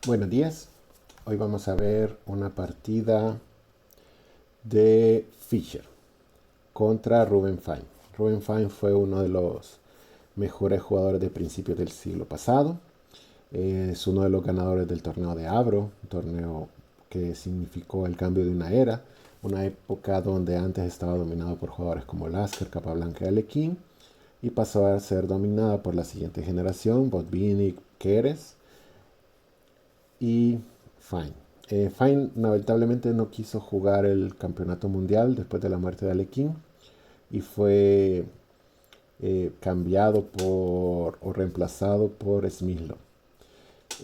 Buenos días. Hoy vamos a ver una partida de Fischer contra Ruben Fine. Ruben Fine fue uno de los mejores jugadores de principios del siglo pasado. Es uno de los ganadores del torneo de Avro, un torneo que significó el cambio de una era, una época donde antes estaba dominado por jugadores como Lasker, Capablanca y Alekhine, y pasó a ser dominada por la siguiente generación, Botvinnik, Keres y Fine. Fine lamentablemente no quiso jugar el campeonato mundial después de la muerte de Alekhine y fue cambiado o reemplazado por Smyslow.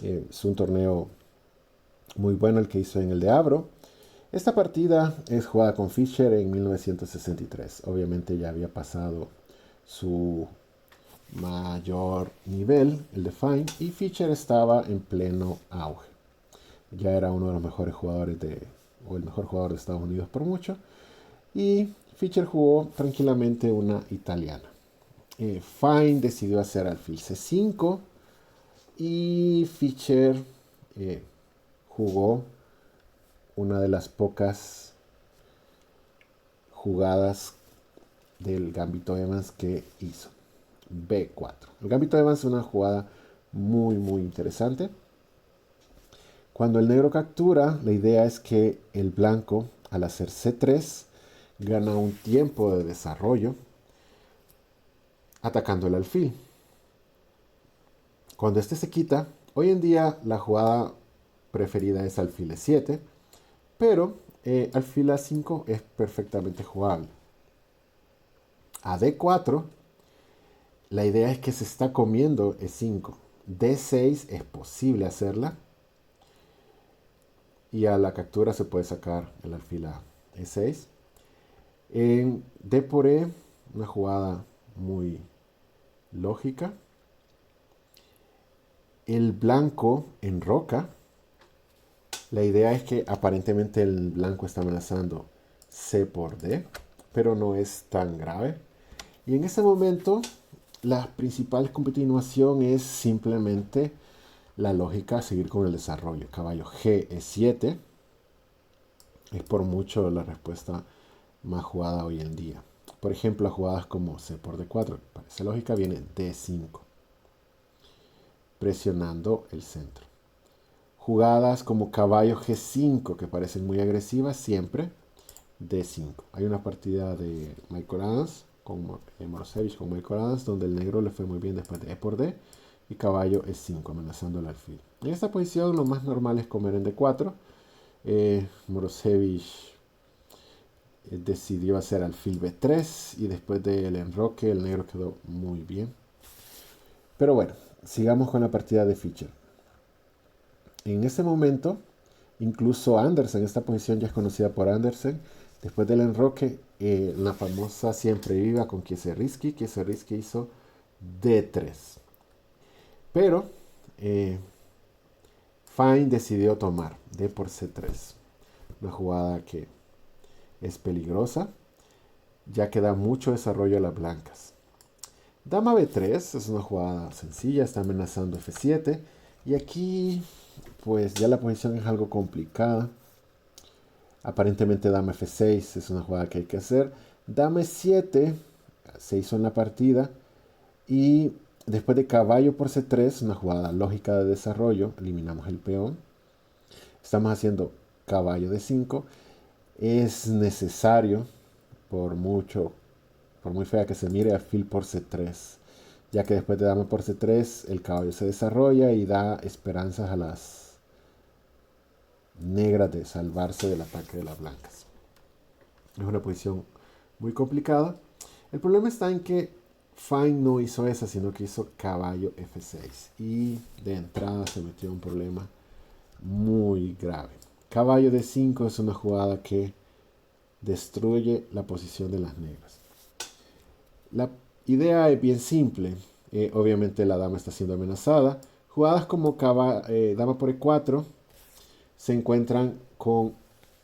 Es un torneo muy bueno el que hizo en el de Avro. Esta partida es jugada con Fischer en 1963. Obviamente ya había pasado su mayor nivel, el de Fine, y Fischer estaba en pleno auge. Ya era uno de los mejores jugadores o el mejor jugador de Estados Unidos por mucho. Y Fischer jugó tranquilamente una italiana. Fine decidió hacer alfil C5 y Fischer jugó una de las pocas jugadas del Gambito Evans que hizo. B4. El Gambito Evans es una jugada muy interesante. Cuando el negro captura, la idea es que el blanco, al hacer C3, gana un tiempo de desarrollo atacando el alfil. Cuando este se quita, hoy en día la jugada preferida es alfil E7, pero alfil A5 es perfectamente jugable. A D4, la idea es que se está comiendo E5. D6 es posible hacerla. Y a la captura se puede sacar el alfil a E6. En D por E, una jugada muy lógica. El blanco enroca. La idea es que aparentemente el blanco está amenazando C por D, pero no es tan grave. Y en ese momento, la principal continuación es simplemente la lógica, seguir con el desarrollo. Caballo G E7 es por mucho la respuesta más jugada hoy en día. Por ejemplo, a jugadas como C por D4, parece lógica, viene D5, presionando el centro. Jugadas como caballo G5, que parecen muy agresivas, siempre D5. Hay una partida de Michael Adams, con Morosevich con Michael Adams, donde el negro le fue muy bien después de E por D, y caballo E5, amenazando el alfil. En esta posición lo más normal es comer en D4. Morosevich decidió hacer alfil B3 y después del enroque el negro quedó muy bien. Pero bueno, sigamos con la partida de Fischer. En ese momento, incluso Andersen, esta posición ya es conocida por Andersen, después del enroque, la famosa siempre viva con Kieseriski hizo D3. Pero Fine decidió tomar D por C3, una jugada que es peligrosa, ya que da mucho desarrollo a las blancas. Dama B3 es una jugada sencilla, está amenazando F7, y aquí pues ya la posición es algo complicada. Aparentemente dama F6 es una jugada que hay que hacer. Dama E7 se hizo en la partida, y después de caballo por C3, una jugada lógica de desarrollo, eliminamos el peón. Estamos haciendo caballo D5. Es necesario, por muy fea que se mire, alfil por C3, ya que después de dama por C3 el caballo se desarrolla y da esperanzas a las negras de salvarse del ataque de las blancas. Es una posición muy complicada. El problema está en que Fine no hizo esa, sino que hizo caballo F6, y de entrada se metió en un problema muy grave. Caballo D5 es una jugada que destruye la posición de las negras. La idea es bien simple. Obviamente la dama está siendo amenazada. Jugadas como dama por E4 se encuentran con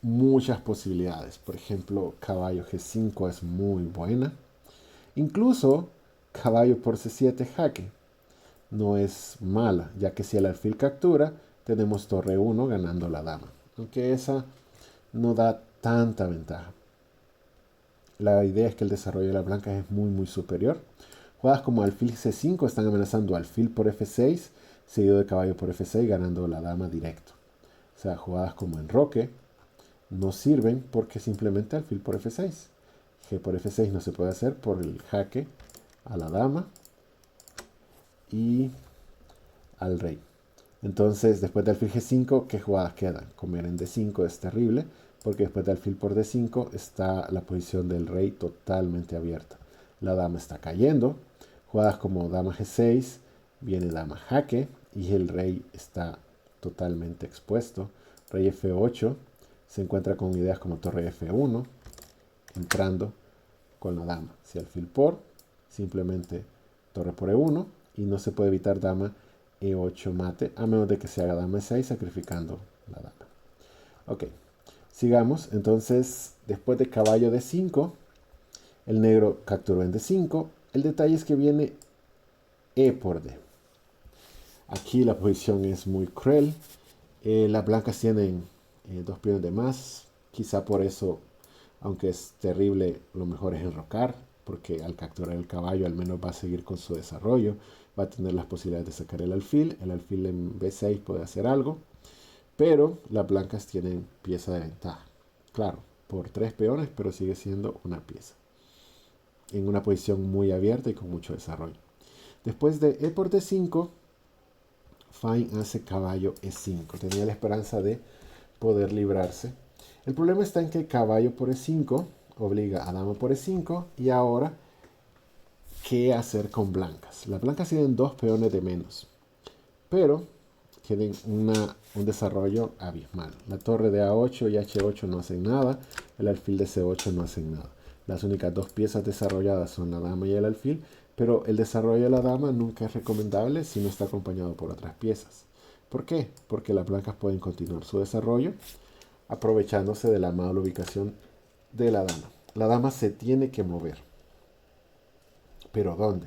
muchas posibilidades. Por ejemplo, caballo G5 es muy buena. Incluso caballo por C7 jaque no es mala, ya que si el alfil captura, tenemos torre 1 ganando la dama. Aunque esa no da tanta ventaja. La idea es que el desarrollo de las blancas es muy superior. Jugadas como alfil C5 están amenazando alfil por F6, seguido de caballo por F6, ganando la dama directo. O sea, jugadas como enroque no sirven porque simplemente alfil por F6. G por F6 no se puede hacer por el jaque a la dama y al rey. Entonces, después de alfil G5, ¿qué jugadas quedan? Comer en D5 es terrible, porque después de alfil por D5 está la posición del rey totalmente abierta. La dama está cayendo. Jugadas como dama G6, viene dama jaque y el rey está totalmente expuesto. Rey F8 se encuentra con ideas como torre F1, entrando con la dama. Si alfil por, simplemente torre por E1 y no se puede evitar dama E8 mate, a menos de que se haga dama E6 sacrificando la dama. Ok, sigamos. Entonces, después de caballo D5, el negro capturó en D5. El detalle es que viene E por D. Aquí la posición es muy cruel. Las blancas tienen dos peones de más. Quizá por eso, aunque es terrible, lo mejor es enrocar, porque al capturar el caballo al menos va a seguir con su desarrollo. Va a tener las posibilidades de sacar el alfil. El alfil en B6 puede hacer algo. Pero las blancas tienen pieza de ventaja. Claro, por 3 peones, pero sigue siendo una pieza. En una posición muy abierta y con mucho desarrollo. Después de E por D5, Fine hace caballo E5. Tenía la esperanza de poder librarse. El problema está en que caballo por E5 obliga a dama por E5 y ahora, ¿qué hacer con blancas? Las blancas tienen 2 peones de menos, pero tienen un desarrollo abismal. La torre de A8 y H8 no hacen nada, el alfil de C8 no hacen nada. Las únicas 2 piezas desarrolladas son la dama y el alfil, pero el desarrollo de la dama nunca es recomendable si no está acompañado por otras piezas. ¿Por qué? Porque las blancas pueden continuar su desarrollo aprovechándose de la mala ubicación de la dama. La dama se tiene que mover. ¿Pero dónde?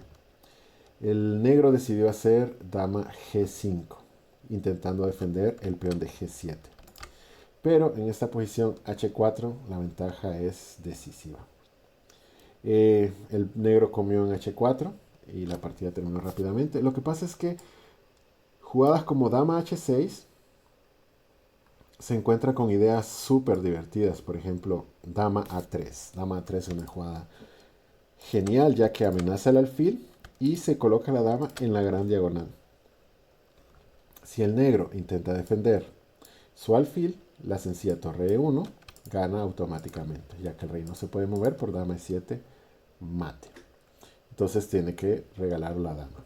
El negro decidió hacer dama G5, intentando defender el peón de G7. Pero en esta posición H4 la ventaja es decisiva. El negro comió en H4 y la partida terminó rápidamente. Lo que pasa es que jugadas como dama H6 se encuentra con ideas súper divertidas. Por ejemplo, dama A3. Dama A3 es una jugada genial ya que amenaza el alfil y se coloca la dama en la gran diagonal. Si el negro intenta defender su alfil, la sencilla torre E1 gana automáticamente, ya que el rey no se puede mover por dama E7 mate. Entonces tiene que regalar la dama.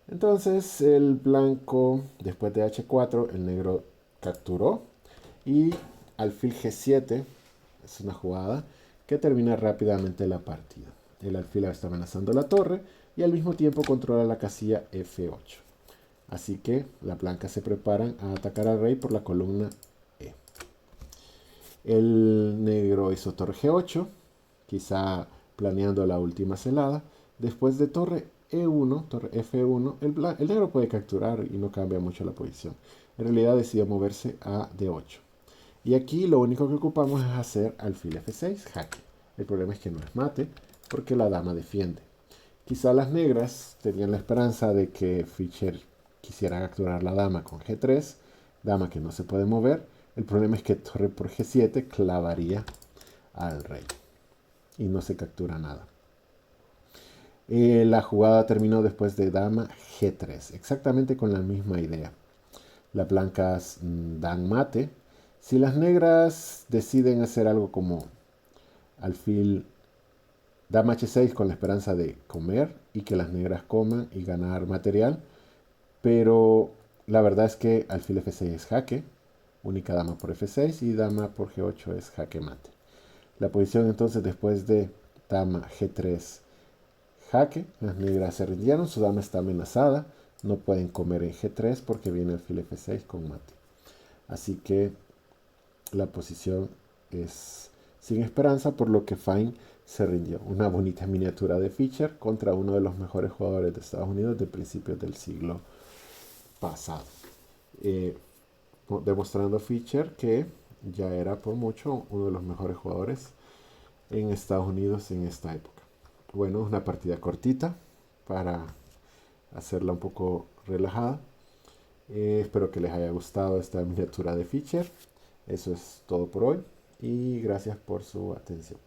Entonces el blanco, después de H4, el negro capturó y alfil G7 es una jugada que termina rápidamente la partida. El alfil está amenazando la torre y al mismo tiempo controla la casilla F8. Así que las blancas se preparan a atacar al rey por la columna E. El negro hizo torre G8, quizá planeando la última celada. Después de torre E1, torre F1, el negro puede capturar y no cambia mucho la posición. En realidad decidió moverse a D8. Y aquí lo único que ocupamos es hacer alfil F6, jaque. El problema es que no es mate, porque la dama defiende. Quizá las negras tenían la esperanza de que Fischer quisiera capturar la dama con G3, dama que no se puede mover. El problema es que torre por G7 clavaría al rey y no se captura nada. La jugada terminó después de dama G3, exactamente con la misma idea. Las blancas dan mate. Si las negras deciden hacer algo como alfil dama H6 con la esperanza de comer y que las negras coman y ganar material, pero la verdad es que alfil F6 es jaque, única dama por F6 y dama por G8 es jaque mate. La posición entonces después de dama G3 jaque, las negras se rindieron, su dama está amenazada, no pueden comer en G3 porque viene alfil F6 con mate. Así que la posición es sin esperanza, por lo que Fine se rindió. Una bonita miniatura de Fischer contra uno de los mejores jugadores de Estados Unidos de principios del siglo pasado. eh, demostrando Fischer que ya era por mucho uno de los mejores jugadores en Estados Unidos en esta época. Bueno, es una partida cortita para hacerla un poco relajada. Espero que les haya gustado esta miniatura de Fischer. Eso es todo por hoy y gracias por su atención.